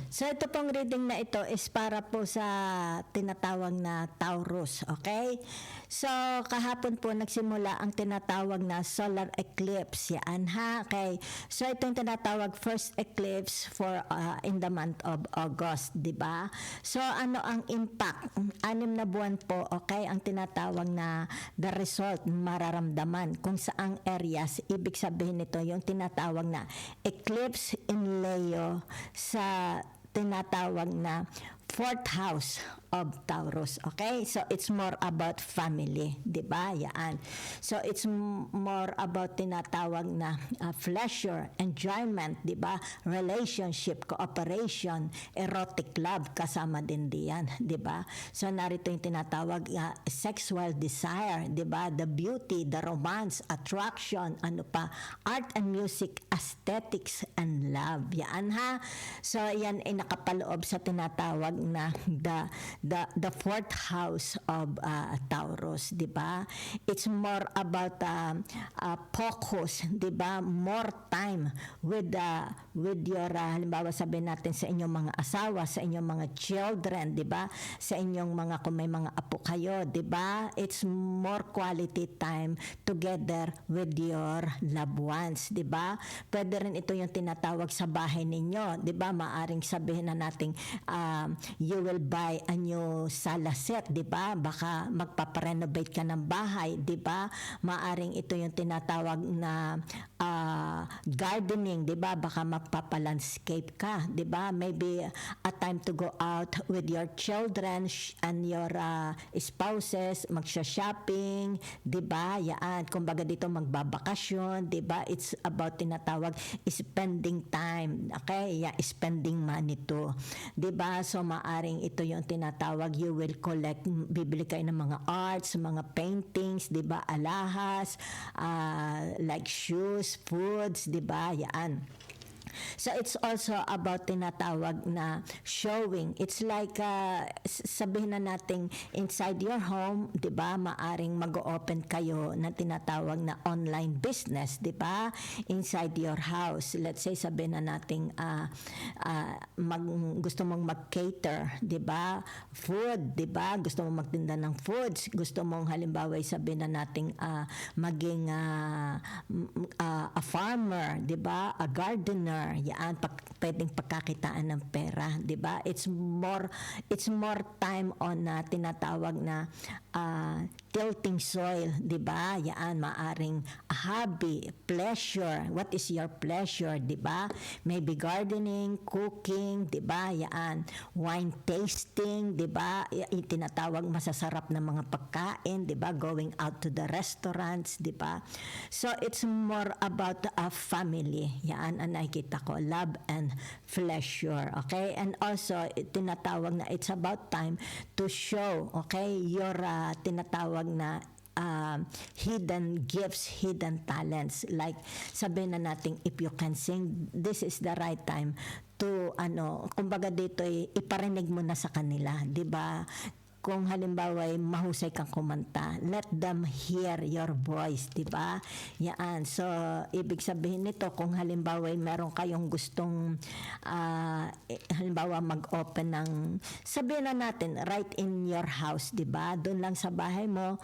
So ito pong reading na ito is para po sa tinatawag na Taurus, okay? So kahapon po nagsimula ang tinatawag na solar eclipse, yan ha, okay? So ito yung tinatawag first eclipse for in the month of August, di ba? So ano ang impact? 6 na buwan po, okay? Ang tinatawag na the result, mararamdaman kung saang areas, ibig sabihin nito yung tinatawag na eclipse in Leo sa tinatawag na fourth house of Taurus. Okay? So, it's more about family. Diba? Yan. So, it's more about tinatawag na pleasure, enjoyment, diba? Relationship, cooperation, erotic love, kasama din diyan. Diba? So, narito yung tinatawag sexual desire, diba? The beauty, the romance, attraction, ano pa, art and music, aesthetics, and love. Yan ha. So, yan ay nakapaloob sa tinatawag na the fourth house of Taurus, di ba? It's more about focus, di ba? More time with your halimbawa sabihin natin sa inyong mga asawa, sa inyong mga children, di ba? Sa inyong mga kung may mga apo kayo, di ba? It's more quality time together with your loved ones, di ba? Pwede rin ito yung tinatawag sa bahay ninyo, di ba? Maaring sabihin na nating you will buy a new sala set, di ba? Baka magpaparenovate ka ng bahay, di ba? Maaring ito yung tinatawag na gardening, di ba? Baka magpapalandscape ka, di ba? Maybe a time to go out with your children and your spouses, magsha-shopping, di ba? Yan, kumbaga dito magbabakasyon, di ba? It's about tinatawag spending time, okay? Yeah, spending money too, di ba? So maaring ito yung tinatawag, you will collect, bibili kayo ng mga arts, mga paintings, di ba? Alahas, like shoes, foods, di ba? Yan. So it's also about tinatawag na showing. It's like sabihin na nating inside your home, 'di ba? Maaring mag-open kayo na tinatawag na online business, 'di ba? Inside your house. Let's say sabihin na nating gusto mong mag-cater, 'di ba? Food, 'di ba? Gusto mong magtinda ng foods, gusto mong halimbawa sabihin na nating maging a farmer, 'di ba? A gardener, yan pwedeng pagkakitaan ng pera, 'di ba? It's more time on tinatawag na tilting soil, 'di ba? Yan maaring hobby, pleasure. What is your pleasure, 'di ba? Maybe gardening, cooking, 'di ba? Yan wine tasting, 'di ba? Tinatawag masasarap na mga pagkain, 'di ba? Going out to the restaurants, 'di ba? So it's more about a family. Yan ang nakikita ko, love and pleasure, okay? And also tinatawag na it's about time to show, okay, your tinatawag na hidden gifts, hidden talents. Like sabihin na natin, if you can sing, this is the right time to kumbaga dito iparinig mo na sa kanila, 'di ba? Kung halimbawa ay mahusay kang kumanta, let them hear your voice, di ba? Yan. So, ibig sabihin nito, kung halimbawa ay meron kayong gustong halimbawa mag-open ng, sabihin na natin, right in your house, di ba? Doon lang sa bahay mo,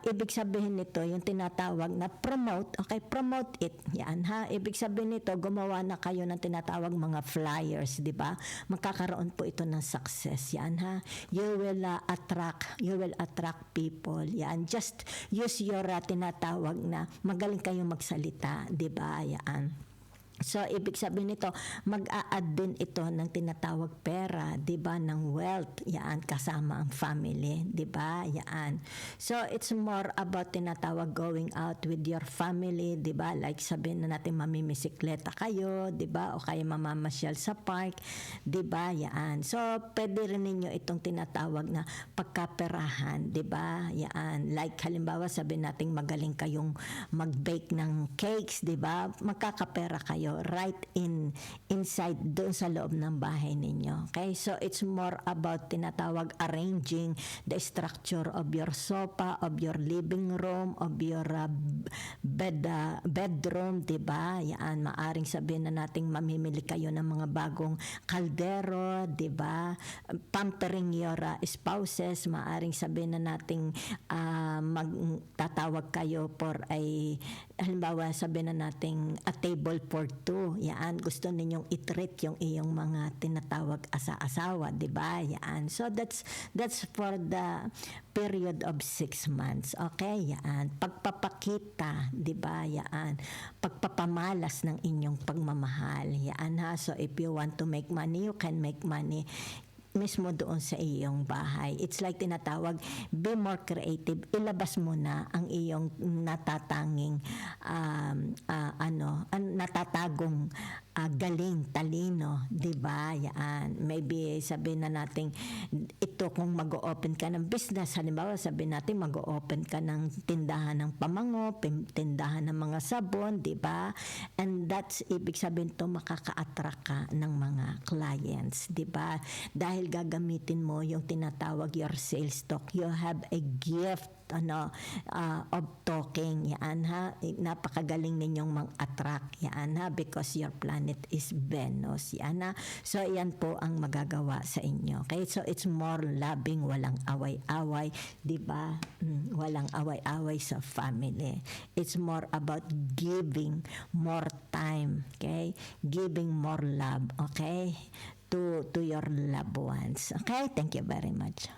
ibig sabihin nito, yung tinatawag na promote, okay? Promote it. Yan ha. Ibig sabihin nito, gumawa na kayo ng tinatawag mga flyers, di ba? Magkakaroon po ito ng success. Yan ha. You will attract people. Yan. Just use your tinatawag na magaling kayong magsalita, 'di ba? Yan. So, ibig sabihin nito, mag-a-add din ito ng tinatawag pera, 'di ba, ng wealth, yan, kasama ang family, 'di ba? Yan. So, it's more about tinatawag going out with your family, 'di ba? Like sabihin na natin mamimisikleta kayo, 'di ba? O kaya mamamasyal sa park, 'di ba? Yan. So, pwede rin ninyo itong tinatawag na pagkaperahan, 'di ba? Yan. Like halimbawa, sabihin natin magaling kayong mag-bake ng cakes, 'di ba? Magkakapera kayo. kayo right inside doon sa loob ng bahay ninyo. Okay? So it's more about tinatawag arranging the structure of your sofa, of your living room, of your bedroom, 'di ba? Yan, maaring sabihin na nating mamimili kayo ng mga bagong kaldero, 'di ba? Pampering your spouses, maaring sabihin na nating magtatawag kayo for halimbawa sabihin na nating a table for two. Yan, gusto ninyong i-treat yung iyong mga tinatawag asa-asawa, 'di ba? Yan. So that's for the period of 6 months. Okay? Yan. Pagpapakita, 'di ba? Yan. Pagpapamalas ng inyong pagmamahal. Yan ha. So if you want to make money, you can make money mismo doon sa iyong bahay. It's like tinatawag, be more creative. Ilabas mo na ang iyong natatanging natatagong galing, talino, 'di ba? Yan. Maybe sabihin na natin ito kung mag-o-open ka ng business, halimbawa sabihin natin mag-o-open ka ng tindahan ng pamango, tindahan ng mga sabon, 'di ba? And that's ibig sabihin to makaka-attract ka ng mga clients, 'di ba? Dahil gagamitin mo yung tinatawag your sales talk. You have a gift of talking. Yan ha. Napakagaling ninyong mang-attract. Yan ha. Because your planet is Venus. Yan ha. So, yan po ang magagawa sa inyo. Okay? So, it's more loving. Walang away-away. Diba? Walang away-away sa family. It's more about giving more time. Okay? Giving more love. Okay? To your loved ones. Okay? Thank you very much.